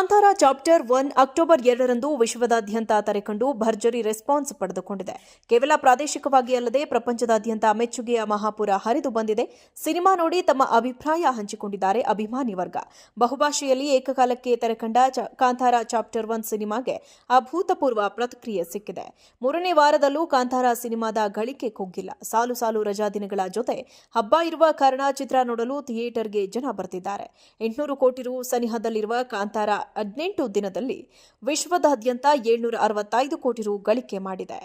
Kantara chapter 1 October 2ರಂದು ವಿಶ್ವದಾದ್ಯಂತ ತೆರೆಕಂಡು ಭರ್ಜರಿ response ಪಡೆದುಕೊಂಡಿದೆ. ಕೇವಲ ಪ್ರಾದೇಶಿಕವಾಗಿ ಅಲ್ಲದೆ ಪ್ರಪಂಚದಾದ್ಯಂತ ಮೆಚ್ಚುಗೆಯ ಮಹಾಪುರ ಹರಿದು ಬಂದಿದೆ. ಸಿನಿಮಾ ನೋಡಿ ತಮ್ಮ ಅಭಿಪ್ರಾಯ ಹಂಚಿಕೊಂಡಿದ್ದಾರೆ ಅಭಿಮಾನಿ ವರ್ಗ. ಬಹುಭಾಷೆಯಲ್ಲಿ ಏಕಕಾಲಕ್ಕೆ ತೆರೆಕಂಡ ಕಾಂತಾರ ಚಾಪ್ಟರ್ 1 ಸಿನಿಮಾಗೆ ಅಭೂತಪೂರ್ವ ಪ್ರತಿಕ್ರಿಯೆ ಸಿಕ್ಕಿದೆ. ಮೂರನೇ ವಾರದಲ್ಲೂ ಕಾಂತಾರ ಸಿನಿಮಾದ ಗಳಿಕೆ ಕುಗ್ಗಿಲ್ಲ. ಸಾಲು ಸಾಲು ರಜಾದಿನಗಳ ಜೊತೆ ಹಬ್ಬ ಇರುವ ಕಾರಣ ಚಿತ್ರ ನೋಡಲು ಥಿಯೇಟರ್ಗೆ ಜನ ಬರ್ತಿದ್ದಾರೆ. 800 ಕೋಟಿ ರು ಸನಿಹದಲ್ಲಿರುವ ಕಾಂತಾರ 18 ದಿನದಲ್ಲಿ ವಿಶ್ವದಾದ್ಯಂತ 765 ಕೋಟಿ ರು ಗಳಿಕೆ ಮಾಡಿದೆ.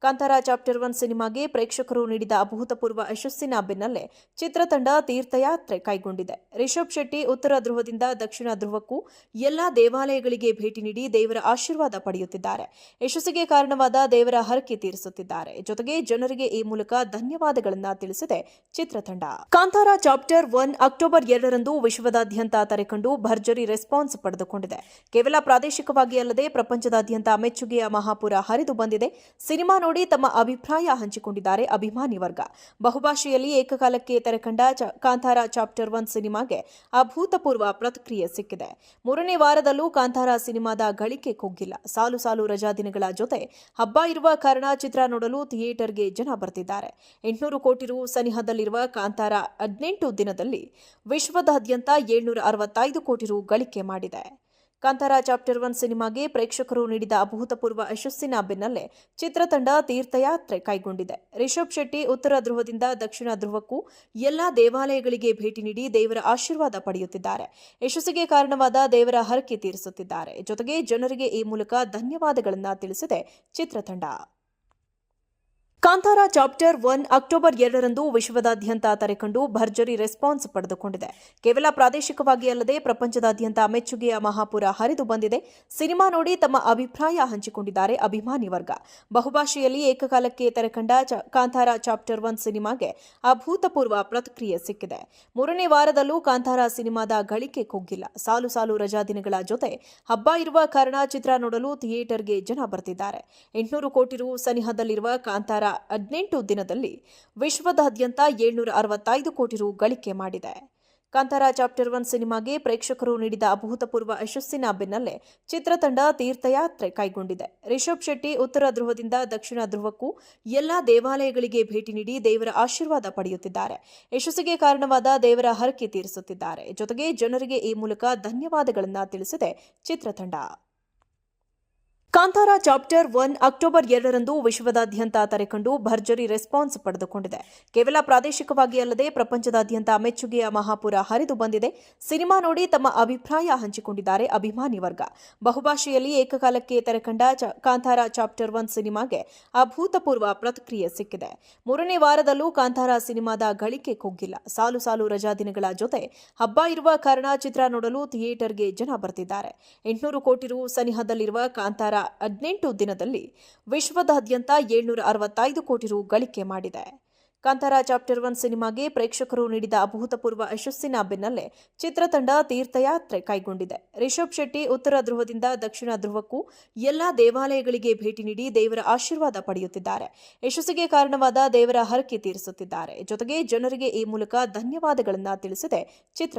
ಕಾಂತಾರ ಚಾಪ್ಟರ್ 1 ಸಿನಿಮಾಗೆ ಪ್ರೇಕ್ಷಕರು ನೀಡಿದ ಅಭೂತಪೂರ್ವ ಯಶಸ್ಸಿನ ಬೆನ್ನಲ್ಲೇ ಚಿತ್ರತಂಡ ತೀರ್ಥಯಾತ್ರೆ ಕೈಗೊಂಡಿದೆ. ರಿಷಬ್ ಶೆಟ್ಟಿ ಉತ್ತರ ಧ್ರುವದಿಂದ ದಕ್ಷಿಣ ಧ್ರುವಕ್ಕೂ ಎಲ್ಲಾ ದೇವಾಲಯಗಳಿಗೆ ಭೇಟಿ ನೀಡಿ ದೇವರ ಆಶೀರ್ವಾದ ಪಡೆಯುತ್ತಿದ್ದಾರೆ. ಯಶಸ್ಸಿಗೆ ಕಾರಣವಾದ ದೇವರ ಹರಕೆ ತೀರಿಸುತ್ತಿದ್ದಾರೆ. ಜೊತೆಗೆ ಜನರಿಗೆ ಈ ಮೂಲಕ ಧನ್ಯವಾದಗಳನ್ನು ತಿಳಿಸಿದೆ ಚಿತ್ರತಂಡ. ಕಾಂತಾರ ಚಾಪ್ಟರ್ 1 ಅಕ್ಟೋಬರ್ 2ರಂದು ವಿಶ್ವದಾದ್ಯಂತ ತೆರೆಕಂಡು ಭರ್ಜರಿ ರೆಸ್ಪಾನ್ಸ್ ಪಡೆದುಕೊಂಡಿದೆ. ಕೇವಲ ಪ್ರಾದೇಶಿಕವಾಗಿ ಅಲ್ಲದೆ ಪ್ರಪಂಚದಾದ್ಯಂತ ಮೆಚ್ಚುಗೆಯ ಮಹಾಪುರ ಹರಿದು ಬಂದಿದೆ. ಸಿನಿಮಾ ನೋಡಿ ತಮ್ಮ ಅಭಿಪ್ರಾಯ ಹಂಚಿಕೊಂಡಿದ್ದಾರೆ ಅಭಿಮಾನಿ ವರ್ಗ. ಬಹುಭಾಷೆಯಲ್ಲಿ ಏಕಕಾಲಕ್ಕೆ ತೆರೆಕಂಡ ಕಾಂತಾರ ಚಾಪ್ಟರ್ 1 ಸಿನಿಮಾಗೆ ಅಭೂತಪೂರ್ವ ಪ್ರತಿಕ್ರಿಯೆ ಸಿಕ್ಕಿದೆ. ಮೂರನೇ ವಾರದಲ್ಲೂ ಕಾಂತಾರ ಸಿನಿಮಾದ ಗಳಿಕೆ ಕುಗ್ಗಿಲ್ಲ. ಸಾಲು ಸಾಲು ರಜಾದಿನಗಳ ಜೊತೆ ಹಬ್ಬ ಇರುವ ಕಾರಣ ಚಿತ್ರ ನೋಡಲು ಥಿಯೇಟರ್ಗೆ ಜನ ಬರ್ತಿದ್ದಾರೆ. 800 ಕೋಟಿ ರು ಸನಿಹದಲ್ಲಿರುವ ಕಾಂತಾರ 18 ದಿನದಲ್ಲಿ ವಿಶ್ವದಾದ್ಯಂತ 765 ಕೋಟಿ ರು ಗಳಿಕೆ ಮಾಡಿದೆ. ಕಾಂತಾರ ಚಾಪ್ಟರ್ 1 ಸಿನಿಮಾಗೆ ಪ್ರೇಕ್ಷಕರು ನೀಡಿದ ಅಭೂತಪೂರ್ವ ಯಶಸ್ಸಿನ ಬೆನ್ನಲ್ಲೇ ಚಿತ್ರತಂಡ ತೀರ್ಥಯಾತ್ರೆ ಕೈಗೊಂಡಿದೆ. ರಿಷಬ್ ಶೆಟ್ಟಿ ಉತ್ತರ ಧ್ರುವದಿಂದ ದಕ್ಷಿಣ ಧ್ರುವಕ್ಕೂ ಎಲ್ಲಾ ದೇವಾಲಯಗಳಿಗೆ ಭೇಟಿ ನೀಡಿ ದೇವರ ಆಶೀರ್ವಾದ ಪಡೆಯುತ್ತಿದ್ದಾರೆ. ಯಶಸ್ಸಿಗೆ ಕಾರಣವಾದ ದೇವರ ಹರಕೆ ತೀರಿಸುತ್ತಿದ್ದಾರೆ. ಜೊತೆಗೆ ಜನರಿಗೆ ಈ ಮೂಲಕ ಧನ್ಯವಾದಗಳನ್ನು ತಿಳಿಸಿದೆ ಚಿತ್ರತಂಡ. ಕಾಂತಾರ ಚಾಪ್ಟರ್ 1 ಅಕ್ಟೋಬರ್ 2ರಂದು ವಿಶ್ವದಾದ್ಯಂತ ತೆರೆಕಂಡು ಭರ್ಜರಿ ರೆಸ್ಪಾನ್ಸ್ ಪಡೆದುಕೊಂಡಿದೆ. ಕೇವಲ ಪ್ರಾದೇಶಿಕವಾಗಿ ಅಲ್ಲದೆ ಪ್ರಪಂಚದಾದ್ಯಂತ ಮೆಚ್ಚುಗೆಯ ಮಹಾಪುರ ಹರಿದು ಬಂದಿದೆ. ಸಿನಿಮಾ ನೋಡಿ ತಮ್ಮ ಅಭಿಪ್ರಾಯ ಹಂಚಿಕೊಂಡಿದ್ದಾರೆ ಅಭಿಮಾನಿ ವರ್ಗ. ಬಹುಭಾಷೆಯಲ್ಲಿ ಏಕಕಾಲಕ್ಕೆ ತೆರೆಕಂಡ ಕಾಂತಾರ ಚಾಪ್ಟರ್ 1 ಸಿನಿಮಾಗೆ ಅಭೂತಪೂರ್ವ ಪ್ರತಿಕ್ರಿಯೆ ಸಿಕ್ಕಿದೆ. ಮೂರನೇ ವಾರದಲ್ಲೂ ಕಾಂತಾರ ಸಿನಿಮಾದ ಗಳಿಕೆ ಕುಗ್ಗಿಲ್ಲ. ಸಾಲು ಸಾಲು ರಜಾದಿನಗಳ ಜೊತೆ ಹಬ್ಬ ಇರುವ ಕಾರಣ ಚಿತ್ರ ನೋಡಲು ಥಿಯೇಟರ್ಗೆ ಜನ ಬರ್ತಿದ್ದಾರೆ. 800 ಕೋಟಿ ರು ಸನಿಹದಲ್ಲಿರುವ ಕಾಂತಾರ 18 ದಿನದಲ್ಲಿ ವಿಶ್ವದಾದ್ಯಂತ 765 ಕೋಟಿ ರು ಗಳಿಕೆ ಮಾಡಿದೆ. ಕಾಂತಾರ ಚಾಪ್ಟರ್ 1 ಸಿನಿಮಾಗೆ ಪ್ರೇಕ್ಷಕರು ನೀಡಿದ ಅಭೂತಪೂರ್ವ ಯಶಸ್ಸಿನ ಬೆನ್ನಲ್ಲೇ ಚಿತ್ರತಂಡ ತೀರ್ಥಯಾತ್ರೆ ಕೈಗೊಂಡಿದೆ. ರಿಷಬ್ ಶೆಟ್ಟಿ ಉತ್ತರ ಧ್ರುವದಿಂದ ದಕ್ಷಿಣ ಧ್ರುವಕ್ಕೂ ಎಲ್ಲಾ ದೇವಾಲಯಗಳಿಗೆ ಭೇಟಿ ನೀಡಿ ದೇವರ ಆಶೀರ್ವಾದ ಪಡೆಯುತ್ತಿದ್ದಾರೆ. ಯಶಸ್ಸಿಗೆ ಕಾರಣವಾದ ದೇವರ ಹರಕೆ ತೀರಿಸುತ್ತಿದ್ದಾರೆ. ಜೊತೆಗೆ ಜನರಿಗೆ ಈ ಮೂಲಕ ಧನ್ಯವಾದಗಳನ್ನು ತಿಳಿಸಿದೆ ಚಿತ್ರತಂಡ. ಕಾಂತಾರ ಚಾಪ್ಟರ್ 1 ಅಕ್ಟೋಬರ್ 2ರಂದು ವಿಶ್ವದಾದ್ಯಂತ ತೆರೆಕಂಡು ಭರ್ಜರಿ ರೆಸ್ಪಾನ್ಸ್ ಪಡೆದುಕೊಂಡಿದೆ. ಕೇವಲ ಪ್ರಾದೇಶಿಕವಾಗಿ ಅಲ್ಲದೆ ಪ್ರಪಂಚದಾದ್ಯಂತ ಮೆಚ್ಚುಗೆಯ ಮಹಾಪುರ ಹರಿದು ಬಂದಿದೆ. ಸಿನಿಮಾ ನೋಡಿ ತಮ್ಮ ಅಭಿಪ್ರಾಯ ಹಂಚಿಕೊಂಡಿದ್ದಾರೆ ಅಭಿಮಾನಿ ವರ್ಗ. ಬಹುಭಾಷೆಯಲ್ಲಿ ಏಕಕಾಲಕ್ಕೆ ತೆರೆಕಂಡ ಕಾಂತಾರ ಚಾಪ್ಟರ್ 1 ಸಿನಿಮಾಗೆ ಅಭೂತಪೂರ್ವ ಪ್ರತಿಕ್ರಿಯೆ ಸಿಕ್ಕಿದೆ. ಮೂರನೇ ವಾರದಲ್ಲೂ ಕಾಂತಾರ ಸಿನಿಮಾದ ಗಳಿಕೆ ಕುಗ್ಗಿಲ್ಲ. ಸಾಲು ಸಾಲು ರಜಾದಿನಗಳ ಜೊತೆ ಹಬ್ಬ ಇರುವ ಕಾರಣ ಚಿತ್ರ ನೋಡಲು ಥಿಯೇಟರ್ಗೆ ಜನ ಬರ್ತಿದ್ದಾರೆ. 800 ಕೋಟಿ ರು ಸನಿಹದಲ್ಲಿರುವ ಕಾಂತಾರ 18 ದಿನದಲ್ಲಿ ವಿಶ್ವದಾದ್ಯಂತ 765 ಕೋಟಿ ರು ಗಳಿಕೆ ಮಾಡಿದೆ. ಕಾಂತಾರ ಚಾಪ್ಟರ್ 1 ಸಿನಿಮಾಗೆ ಪ್ರೇಕ್ಷಕರು ನೀಡಿದ ಅಭೂತಪೂರ್ವ ಯಶಸ್ಸಿನ ಬೆನ್ನಲ್ಲೇ ಚಿತ್ರತಂಡ ತೀರ್ಥಯಾತ್ರೆ ಕೈಗೊಂಡಿದೆ. ರಿಷಬ್ ಶೆಟ್ಟಿ ಉತ್ತರ ಧ್ರುವದಿಂದ ದಕ್ಷಿಣ ಧ್ರುವಕ್ಕೂ ಎಲ್ಲಾ ದೇವಾಲಯಗಳಿಗೆ ಭೇಟಿ ನೀಡಿ ದೇವರ ಆಶೀರ್ವಾದ ಪಡೆಯುತ್ತಿದ್ದಾರೆ. ಯಶಸ್ಸಿಗೆ ಕಾರಣವಾದ ದೇವರ ಹರಕೆ ತೀರಿಸುತ್ತಿದ್ದಾರೆ. ಜೊತೆಗೆ ಜನರಿಗೆ ಈ ಮೂಲಕ ಧನ್ಯವಾದಗಳನ್ನು ತಿಳಿಸಿದೆ ಚಿತ್ರ